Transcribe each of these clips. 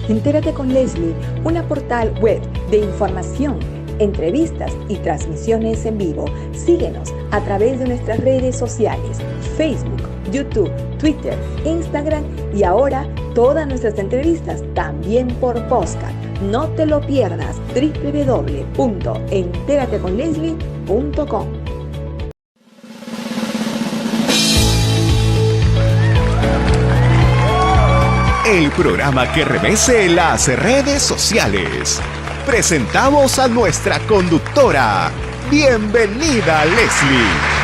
Entérate con Leslie, una portal web de información, entrevistas y transmisiones en vivo. Síguenos a través de nuestras redes sociales, Facebook, YouTube, Twitter, Instagram y ahora todas nuestras entrevistas también por podcast. No te lo pierdas, www.enterateconleslie.com. El programa que remece las redes sociales. Presentamos a nuestra conductora. Bienvenida, Leslie.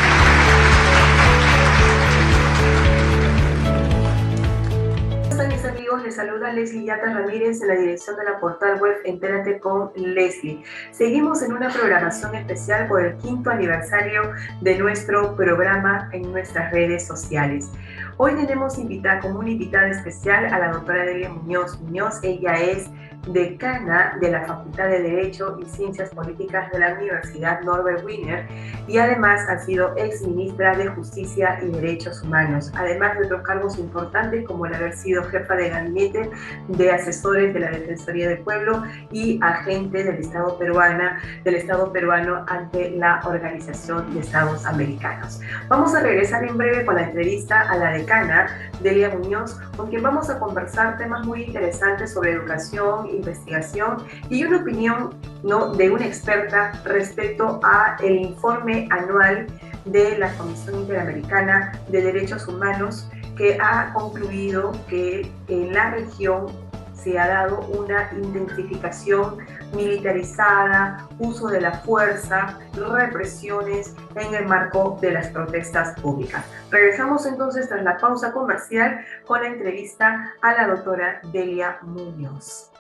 Les saluda Leslie Yata Ramírez en la dirección de la portal web Entérate con Leslie. Seguimos en una programación especial por el 5º aniversario de nuestro programa en nuestras redes sociales. Hoy tenemos como una invitada especial a la doctora Delia Muñoz. Ella es decana de la Facultad de Derecho y Ciencias Políticas de la Universidad Norbert Wiener y además ha sido exministra de Justicia y Derechos Humanos, además de otros cargos importantes como el haber sido jefa de gabinete de asesores de la Defensoría del Pueblo y agente del Estado peruano ante la Organización de Estados Americanos. Vamos a regresar en breve con la entrevista a la decana Delia Muñoz, con quien vamos a conversar temas muy interesantes sobre educación, investigación y una opinión, ¿no?, de una experta respecto a el informe anual de la Comisión Interamericana de Derechos Humanos, que ha concluido que en la región se ha dado una intensificación militarizada, uso de la fuerza, represiones en el marco de las protestas públicas. Regresamos entonces tras la pausa comercial con la entrevista a la doctora Delia Muñoz.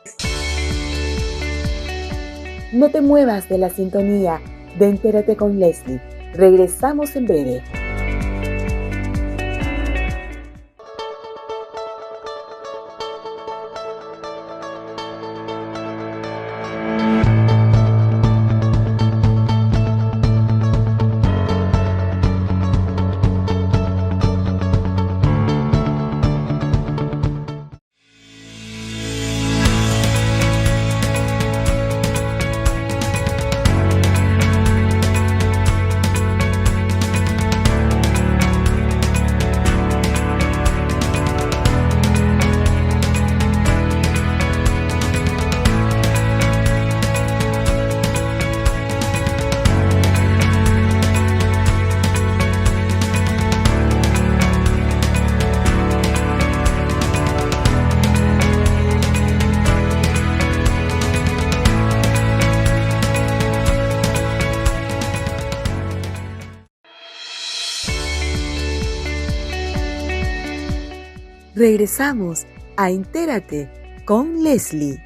No te muevas de la sintonía de Entérate con Leslie. Regresamos en breve. Regresamos a Entérate con Leslie.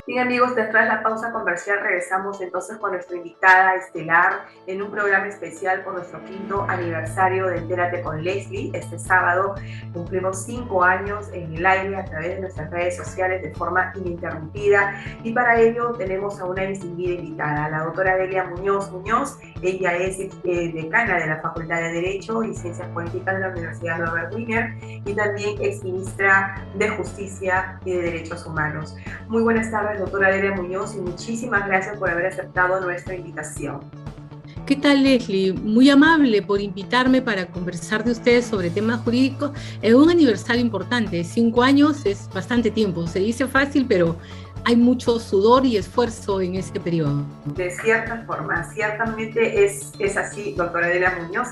Bien amigos, tras la pausa comercial regresamos entonces con nuestra invitada estelar en un programa especial por nuestro 5º aniversario de Entérate con Leslie. Este sábado cumplimos 5 años en el aire a través de nuestras redes sociales de forma ininterrumpida y para ello tenemos a una distinguida invitada, la doctora Delia Muñoz. Ella es decana de la Facultad de Derecho y Ciencias Políticas de la Universidad Norbert Wiener y también exministra de Justicia y de Derechos Humanos. Muy buenas tardes, doctora Delia Muñoz, y muchísimas gracias por haber aceptado nuestra invitación. ¿Qué tal, Leslie? Muy amable por invitarme para conversar de ustedes sobre temas jurídicos. Es un aniversario importante, 5 años es bastante tiempo, se dice fácil, pero hay mucho sudor y esfuerzo en ese periodo. De cierta forma, ciertamente es así, doctora Delia Muñoz.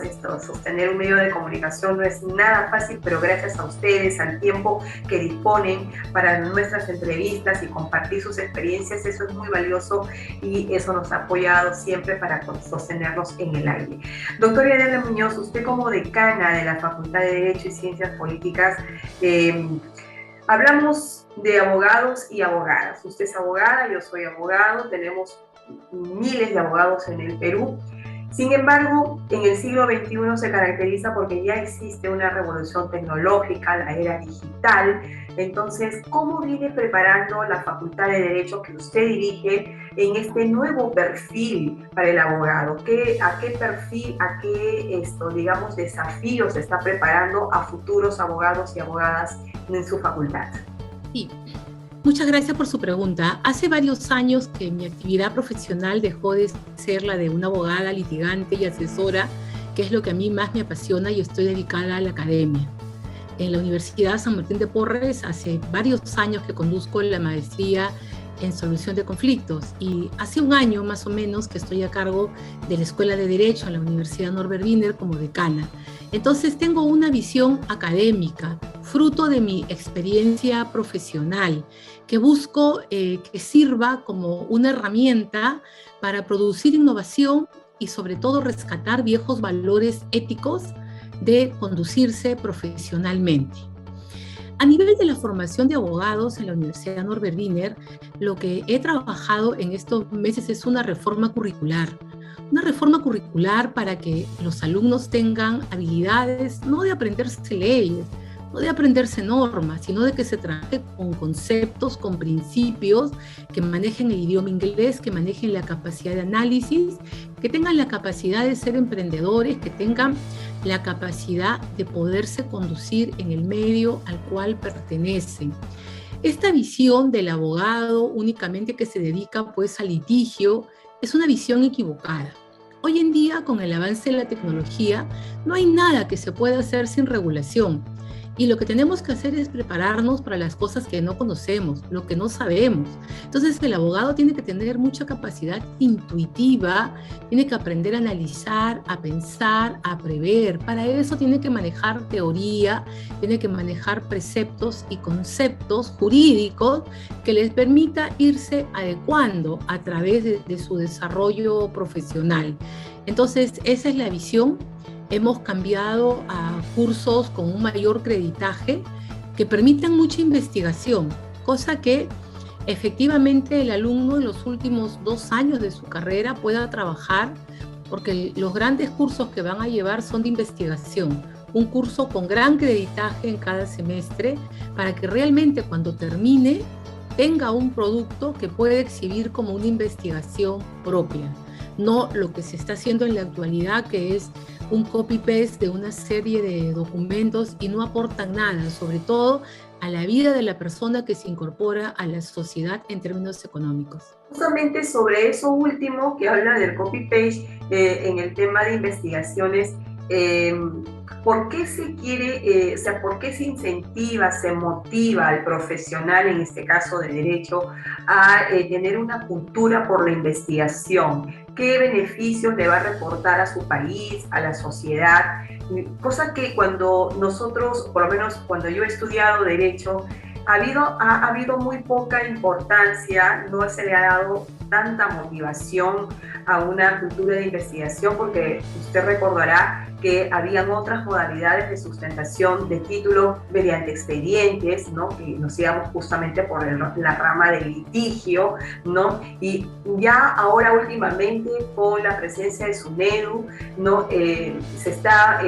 Sostener un medio de comunicación no es nada fácil, pero gracias a ustedes, al tiempo que disponen para nuestras entrevistas y compartir sus experiencias, eso es muy valioso y eso nos ha apoyado siempre para sostenernos en el aire. Doctora Delia Muñoz, usted como decana de la Facultad de Derecho y Ciencias Políticas, hablamos de abogados y abogadas. Usted es abogada, yo soy abogado, tenemos miles de abogados en el Perú. Sin embargo, en el siglo XXI se caracteriza porque ya existe una revolución tecnológica, la era digital. Entonces, ¿cómo viene preparando la Facultad de Derecho que usted dirige en este nuevo perfil para el abogado? ¿A qué perfil, digamos, desafíos se está preparando a futuros abogados y abogadas en su facultad? Sí. Muchas gracias por su pregunta. Hace varios años que mi actividad profesional dejó de ser la de una abogada litigante y asesora, que es lo que a mí más me apasiona, y estoy dedicada a la academia. En la Universidad San Martín de Porres hace varios años que conduzco la maestría en solución de conflictos, y hace un año más o menos que estoy a cargo de la Escuela de Derecho en la Universidad Norbert Wiener como decana. Entonces tengo una visión académica, fruto de mi experiencia profesional, que busco que sirva como una herramienta para producir innovación y sobre todo rescatar viejos valores éticos de conducirse profesionalmente. A nivel de la formación de abogados en la Universidad Norbert Wiener, lo que he trabajado en estos meses es una reforma curricular. Una reforma curricular para que los alumnos tengan habilidades, no de aprenderse leyes, no de aprenderse normas, sino de que se trabaje con conceptos, con principios, que manejen el idioma inglés, que manejen la capacidad de análisis, que tengan la capacidad de ser emprendedores, que tengan la capacidad de poderse conducir en el medio al cual pertenecen. Esta visión del abogado únicamente que se dedica pues al litigio es una visión equivocada. Hoy en día, con el avance de la tecnología, no hay nada que se pueda hacer sin regulación. Y lo que tenemos que hacer es prepararnos para las cosas que no conocemos, lo que no sabemos. Entonces el abogado tiene que tener mucha capacidad intuitiva, tiene que aprender a analizar, a pensar, a prever. Para eso tiene que manejar teoría, tiene que manejar preceptos y conceptos jurídicos que les permita irse adecuando a través de su desarrollo profesional. Entonces esa es la visión. Hemos cambiado a cursos con un mayor creditaje que permitan mucha investigación, cosa que efectivamente el alumno en los últimos 2 años de su carrera pueda trabajar, porque los grandes cursos que van a llevar son de investigación, un curso con gran creditaje en cada semestre, para que realmente cuando termine tenga un producto que pueda exhibir como una investigación propia. No lo que se está haciendo en la actualidad, que es un copy-paste de una serie de documentos y no aportan nada, sobre todo a la vida de la persona que se incorpora a la sociedad en términos económicos. Justamente sobre eso último que habla del copy-paste en el tema de investigaciones, ¿por qué se quiere, por qué se incentiva, se motiva al profesional, en este caso de derecho, a tener una cultura por la investigación? ¿Qué beneficios le va a reportar a su país, a la sociedad? Cosa que cuando nosotros, por lo menos cuando yo he estudiado derecho, ha habido muy poca importancia, no se le ha dado tanta motivación a una cultura de investigación, porque usted recordará que habían otras modalidades de sustentación de título mediante expedientes, ¿no? Que nos íbamos justamente por la rama del litigio, ¿no? Y ya ahora últimamente con la presencia de SUNEDU, ¿no? Se está,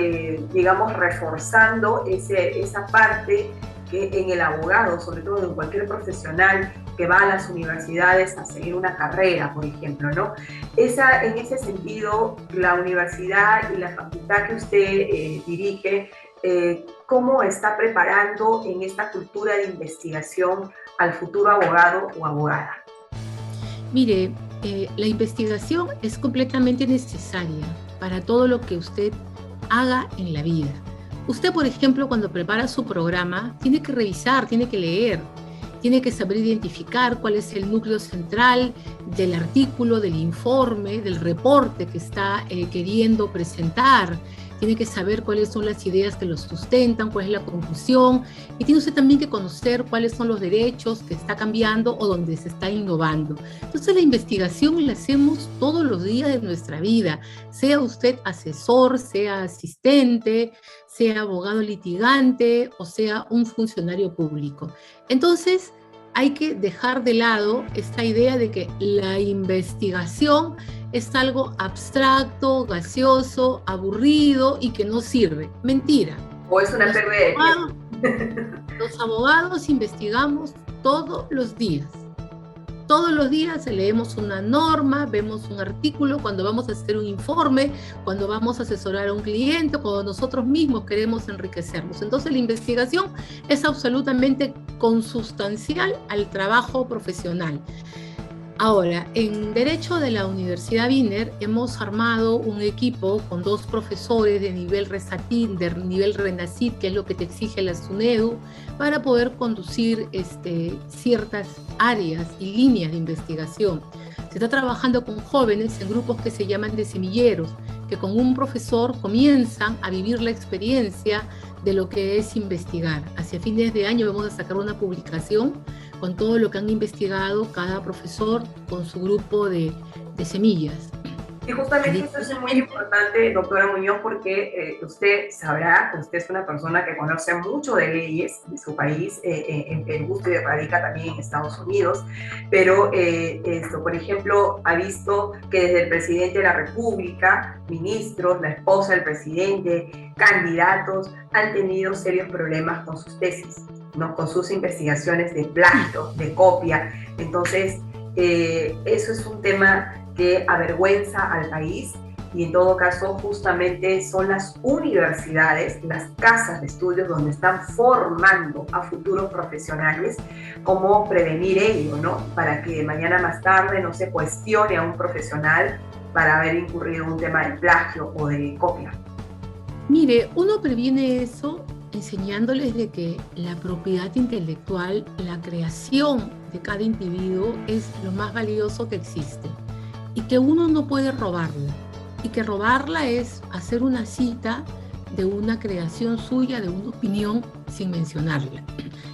digamos, reforzando esa parte que en el abogado, sobre todo en cualquier profesional que va a las universidades a seguir una carrera, por ejemplo, ¿no? En ese sentido, la universidad y la facultad que usted dirige, ¿cómo está preparando en esta cultura de investigación al futuro abogado o abogada? Mire, la investigación es completamente necesaria para todo lo que usted haga en la vida. Usted, por ejemplo, cuando prepara su programa, tiene que revisar, tiene que leer, tiene que saber identificar cuál es el núcleo central del artículo, del informe, del reporte que está queriendo presentar. Tiene que saber cuáles son las ideas que lo sustentan, cuál es la conclusión, y tiene usted también que conocer cuáles son los derechos que está cambiando o donde se está innovando. Entonces la investigación la hacemos todos los días de nuestra vida, sea usted asesor, sea asistente, sea abogado litigante o sea un funcionario público. Entonces hay que dejar de lado esta idea de que la investigación es algo abstracto, gaseoso, aburrido y que no sirve. Mentira. O es una pérdida de tiempo. Los abogados investigamos todos los días. Todos los días leemos una norma, vemos un artículo, cuando vamos a hacer un informe, cuando vamos a asesorar a un cliente, cuando nosotros mismos queremos enriquecernos. Entonces la investigación es absolutamente consustancial al trabajo profesional. Ahora, en Derecho de la Universidad Wiener hemos armado un equipo con 2 profesores de nivel RESATIN, de nivel RENACIT, que es lo que te exige la SUNEDU, para poder conducir ciertas áreas y líneas de investigación. Se está trabajando con jóvenes en grupos que se llaman de semilleros, que con un profesor comienzan a vivir la experiencia de lo que es investigar. Hacia fines de año vamos a sacar una publicación con todo lo que han investigado cada profesor con su grupo de semillas. Y justamente eso es muy importante, doctora Muñoz, porque usted sabrá que usted es una persona que conoce mucho de leyes de su país, en Perú, usted radica también en Estados Unidos, pero por ejemplo, ha visto que desde el presidente de la República, ministros, la esposa del presidente, candidatos, han tenido serios problemas con sus tesis, ¿no? Con sus investigaciones de plagio, de copia. Entonces, eso es un tema que avergüenza al país, y en todo caso justamente son las universidades, las casas de estudios donde están formando a futuros profesionales cómo prevenir ello, ¿no? Para que mañana más tarde no se cuestione a un profesional para haber incurrido en un tema de plagio o de copia. Mire, uno previene eso enseñándoles de que la propiedad intelectual, la creación de cada individuo es lo más valioso que existe y que uno no puede robarla, y que robarla es hacer una cita de una creación suya, de una opinión, sin mencionarla.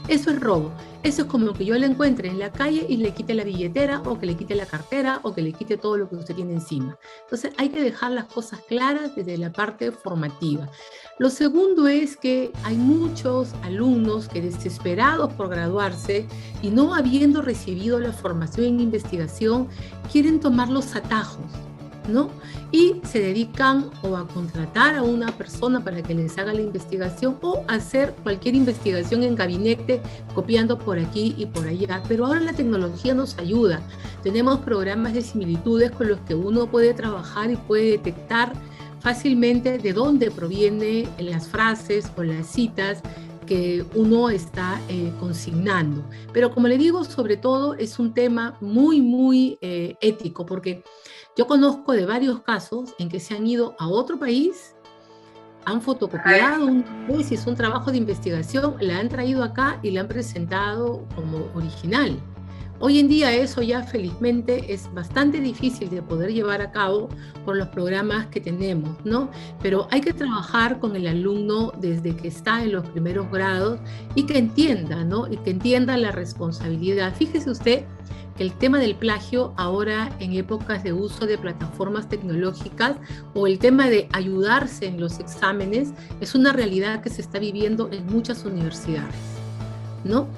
Eso es robo. Eso es como que yo la encuentre en la calle y le quite la billetera, o que le quite la cartera, o que le quite todo lo que usted tiene encima. Entonces hay que dejar las cosas claras desde la parte formativa. Lo segundo es que hay muchos alumnos que, desesperados por graduarse y no habiendo recibido la formación en investigación, quieren tomar los atajos, ¿no? Y se dedican o a contratar a una persona para que les haga la investigación, o hacer cualquier investigación en gabinete, copiando por aquí y por allá. Pero ahora la tecnología nos ayuda. Tenemos programas de similitudes con los que uno puede trabajar y puede detectar fácilmente de dónde provienen las frases o las citas que uno está consignando. Pero como le digo, sobre todo es un tema muy ético, porque yo conozco de varios casos en que se han ido a otro país, han fotocopiado una tesis, un trabajo de investigación, la han traído acá y la han presentado como original. Hoy en día eso ya felizmente es bastante difícil de poder llevar a cabo por los programas que tenemos, ¿no? Pero hay que trabajar con el alumno desde que está en los primeros grados y que entienda, ¿no? Y que entienda la responsabilidad. Fíjese usted que el tema del plagio ahora, en épocas de uso de plataformas tecnológicas, o el tema de ayudarse en los exámenes, es una realidad que se está viviendo en muchas universidades, ¿no?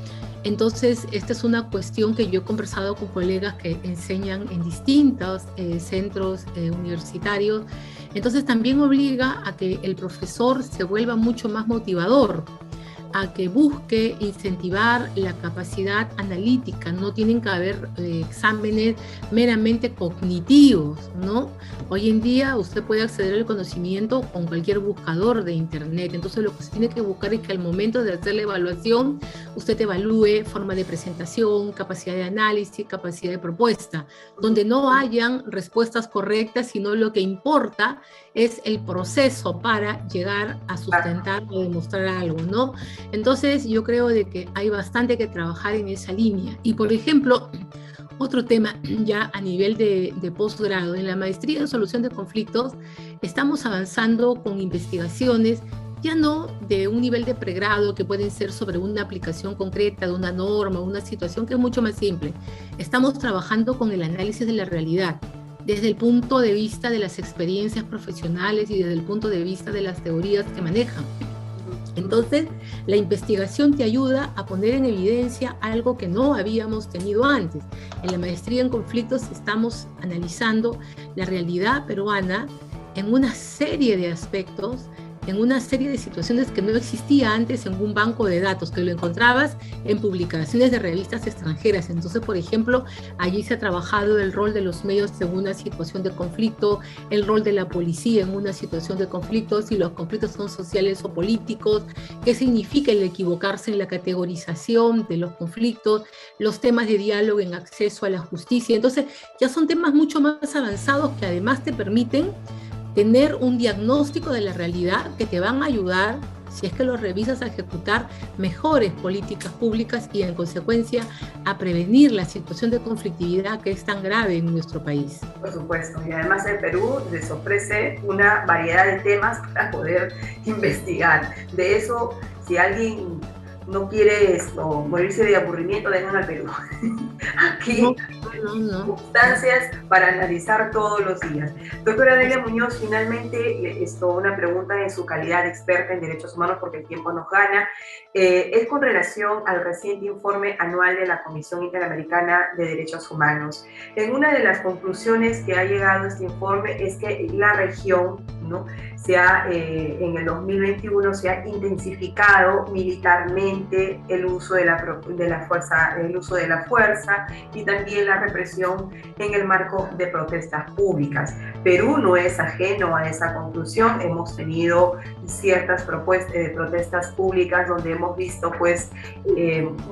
Entonces, esta es una cuestión que yo he conversado con colegas que enseñan en distintos centros universitarios. Entonces, también obliga a que el profesor se vuelva mucho más motivador, a que busque incentivar la capacidad analítica. No tienen que haber exámenes meramente cognitivos, ¿no? Hoy en día usted puede acceder al conocimiento con cualquier buscador de internet. Entonces lo que se tiene que buscar es que al momento de hacer la evaluación usted evalúe forma de presentación, capacidad de análisis, capacidad de propuesta, donde no hayan respuestas correctas, sino lo que importa es el proceso para llegar a sustentar o demostrar algo, ¿no? Entonces yo creo de que hay bastante que trabajar en esa línea. Y por ejemplo, otro tema ya a nivel de posgrado, en la maestría en solución de conflictos estamos avanzando con investigaciones ya no de un nivel de pregrado, que pueden ser sobre una aplicación concreta de una norma, una situación que es mucho más simple. Estamos trabajando con el análisis de la realidad, desde el punto de vista de las experiencias profesionales y desde el punto de vista de las teorías que manejan. Entonces, la investigación te ayuda a poner en evidencia algo que no habíamos tenido antes. En la maestría en conflictos estamos analizando la realidad peruana en una serie de aspectos en una serie de situaciones que no existía antes en un banco de datos, que lo encontrabas en publicaciones de revistas extranjeras. Entonces, por ejemplo, allí se ha trabajado el rol de los medios en una situación de conflicto, el rol de la policía en una situación de conflicto, si los conflictos son sociales o políticos, qué significa el equivocarse en la categorización de los conflictos, los temas de diálogo en acceso a la justicia. Entonces, ya son temas mucho más avanzados que además te permiten tener un diagnóstico de la realidad que te van a ayudar, si es que lo revisas, a ejecutar mejores políticas públicas y en consecuencia a prevenir la situación de conflictividad que es tan grave en nuestro país. Por supuesto, y además el Perú les ofrece una variedad de temas para poder investigar. De eso, si alguien no quiere morirse de aburrimiento, vengan al Perú. Aquí No. circunstancias para analizar todos los días. Doctora Delia Muñoz, finalmente, una pregunta en su calidad de experta en derechos humanos, porque el tiempo nos gana, es con relación al reciente informe anual de la Comisión Interamericana de Derechos Humanos. En una de las conclusiones que ha llegado este informe es que la región, ¿no?, en el 2021 se ha intensificado militarmente el uso de la fuerza y también la represión en el marco de protestas públicas. Perú no es ajeno a esa conclusión. Hemos tenido ciertas protestas públicas donde hemos visto pues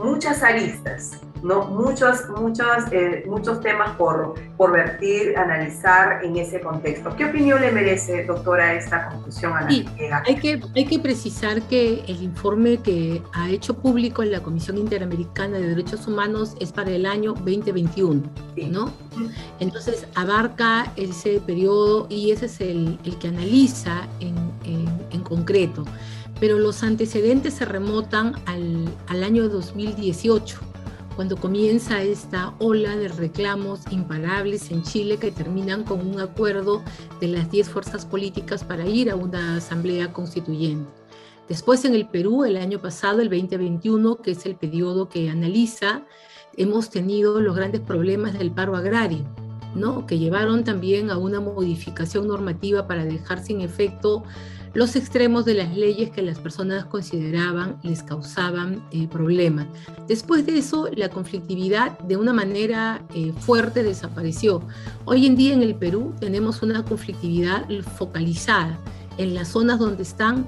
muchas aristas, ¿no? Muchos temas por vertir, analizar en ese contexto. ¿Qué opinión le merece, doctora, esta conclusión a la que llega? Hay que precisar que el informe que ha hecho público la Comisión Interamericana de Derechos Humanos es para el año 2021, ¿no? Entonces abarca ese periodo y ese es el que analiza en concreto. Pero los antecedentes se remontan al año 2018, cuando comienza esta ola de reclamos imparables en Chile que terminan con un acuerdo de las 10 fuerzas políticas para ir a una asamblea constituyente. Después en el Perú, el año pasado, el 2021, que es el periodo que analiza, hemos tenido los grandes problemas del paro agrario, ¿no?, que llevaron también a una modificación normativa para dejar sin efecto los extremos de las leyes que las personas consideraban les causaban problemas. Después de eso, la conflictividad de una manera fuerte desapareció. Hoy en día en el Perú tenemos una conflictividad focalizada en las zonas donde están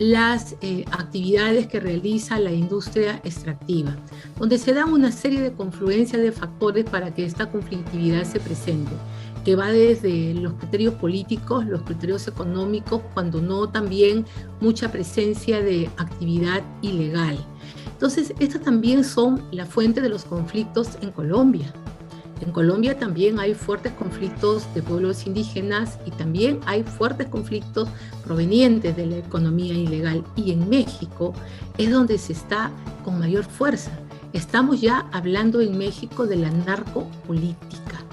las actividades que realiza la industria extractiva, donde se dan una serie de confluencias de factores para que esta conflictividad se presente, que va desde los criterios políticos, los criterios económicos, cuando no también mucha presencia de actividad ilegal. Entonces, estas también son la fuente de los conflictos en Colombia. En Colombia también hay fuertes conflictos de pueblos indígenas y también hay fuertes conflictos provenientes de la economía ilegal. Y en México es donde se está con mayor fuerza. Estamos ya hablando en México de la narcopolítica.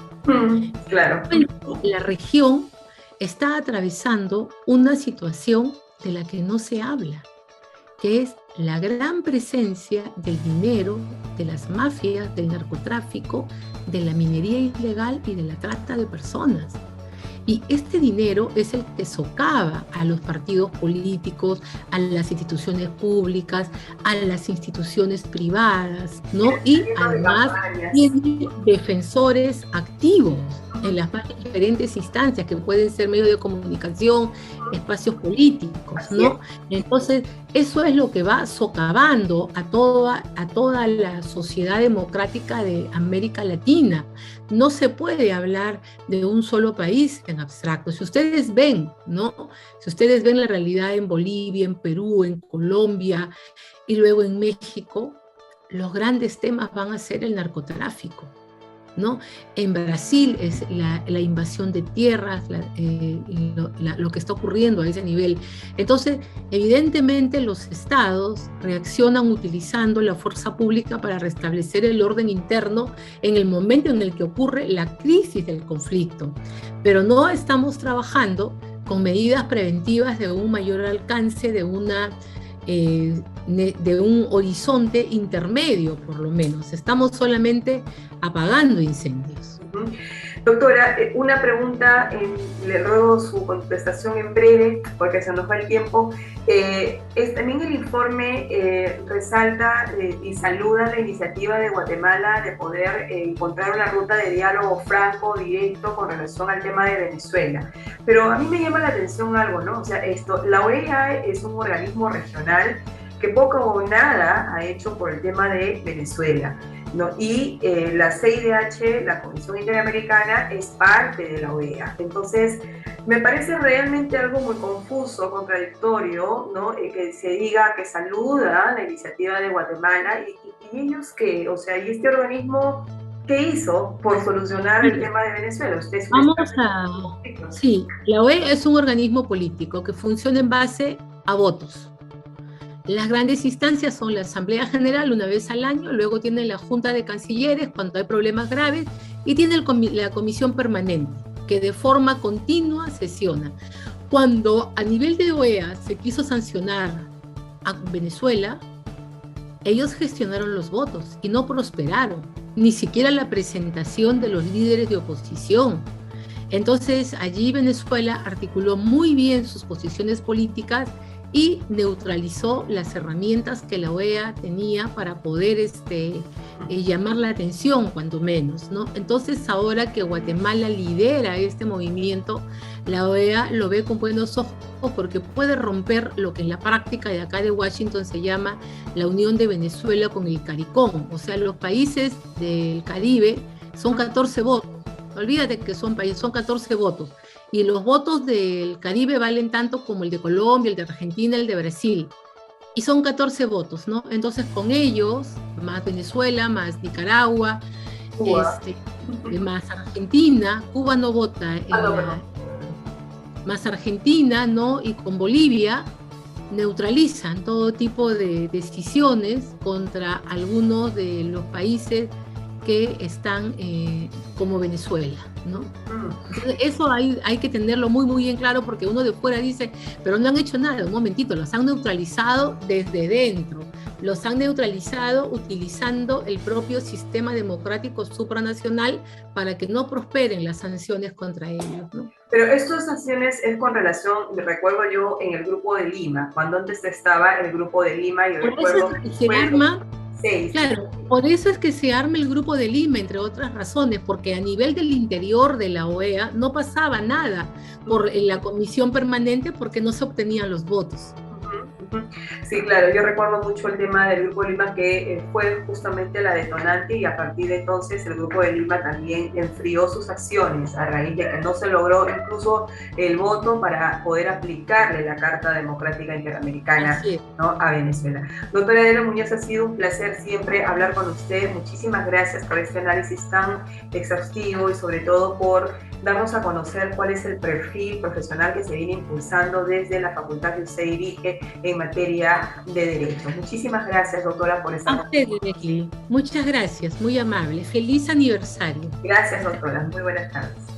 Claro. La región está atravesando una situación de la que no se habla, que es la gran presencia del dinero, de las mafias, del narcotráfico, de la minería ilegal y de la trata de personas. Y este dinero es el que socava a los partidos políticos, a las instituciones públicas, a las instituciones privadas, ¿no? Y además tiene defensores activos en las más diferentes instancias, que pueden ser medios de comunicación, espacios políticos, ¿no? Entonces, eso es lo que va socavando a toda la sociedad democrática de América Latina. No se puede hablar de un solo país en abstracto. Si ustedes ven, ¿no?, si ustedes ven la realidad en Bolivia, en Perú, en Colombia y luego en México, los grandes temas van a ser el narcotráfico, ¿no? En Brasil es la invasión de tierras, lo que está ocurriendo a ese nivel. Entonces, evidentemente los estados reaccionan utilizando la fuerza pública para restablecer el orden interno en el momento en el que ocurre la crisis del conflicto. Pero no estamos trabajando con medidas preventivas de un mayor alcance, de un horizonte intermedio, por lo menos. Estamos solamente apagando incendios. Doctora, una pregunta, le ruego su contestación en breve, porque se nos va el tiempo. También el informe resalta y saluda la iniciativa de Guatemala de poder encontrar una ruta de diálogo franco, directo, con relación al tema de Venezuela. Pero a mí me llama la atención algo, ¿no? O sea, la OEA es un organismo regional que poco o nada ha hecho por el tema de Venezuela, ¿no? Y la CIDH, la Comisión Interamericana, es parte de la OEA. Entonces, me parece realmente algo muy confuso, contradictorio, ¿no? Que se diga que saluda la iniciativa de Guatemala y ellos que, o sea, y este organismo, ¿qué hizo por solucionar el tema de Venezuela? Sí, la OEA es un organismo político que funciona en base a votos. Las grandes instancias son la Asamblea General una vez al año, luego tiene la Junta de Cancilleres cuando hay problemas graves y tiene la Comisión Permanente, que de forma continua sesiona. Cuando a nivel de OEA se quiso sancionar a Venezuela, ellos gestionaron los votos y no prosperaron, ni siquiera la presentación de los líderes de oposición. Entonces allí Venezuela articuló muy bien sus posiciones políticas y neutralizó las herramientas que la OEA tenía para poder llamar la atención, cuando menos, ¿no? Entonces, ahora que Guatemala lidera este movimiento, la OEA lo ve con buenos ojos porque puede romper lo que en la práctica de acá de Washington se llama la unión de Venezuela con el CARICOM. O sea, los países del Caribe son 14 votos. Olvídate que son países, son 14 votos. Y los votos del Caribe valen tanto como el de Colombia, el de Argentina, el de Brasil. Y son 14 votos, ¿no? Entonces, con ellos, más Venezuela, más Nicaragua, más Argentina, Cuba no vota, más Argentina, ¿no? Y con Bolivia, neutralizan todo tipo de decisiones contra algunos de los países que están como Venezuela, ¿no? Entonces, eso hay que tenerlo muy, muy en claro, porque uno de fuera dice, pero no han hecho nada. Un momentito, los han neutralizado desde dentro, los han neutralizado utilizando el propio sistema democrático supranacional para que no prosperen las sanciones contra ellos, ¿no? Pero estas sanciones es con relación, recuerdo yo, en el Grupo de Lima, cuando antes estaba el Grupo de Lima, yo recuerdo... Sí. Claro, por eso es que se arma el Grupo de Lima, entre otras razones, porque a nivel del interior de la OEA no pasaba nada por la comisión permanente porque no se obtenían los votos. Sí, claro, yo recuerdo mucho el tema del Grupo de Lima, que fue justamente la detonante, y a partir de entonces el Grupo de Lima también enfrió sus acciones a raíz de que no se logró incluso el voto para poder aplicarle la Carta Democrática Interamericana, ¿no?, a Venezuela. Doctora Adela Muñoz, ha sido un placer siempre hablar con usted. Muchísimas gracias por este análisis tan exhaustivo y sobre todo por darnos a conocer cuál es el perfil profesional que se viene impulsando desde la facultad que usted dirige en materia de Derecho. Muchísimas gracias, doctora, por esta conversación. Muchas gracias, muy amable. Feliz aniversario. Gracias, doctora. Muy buenas tardes.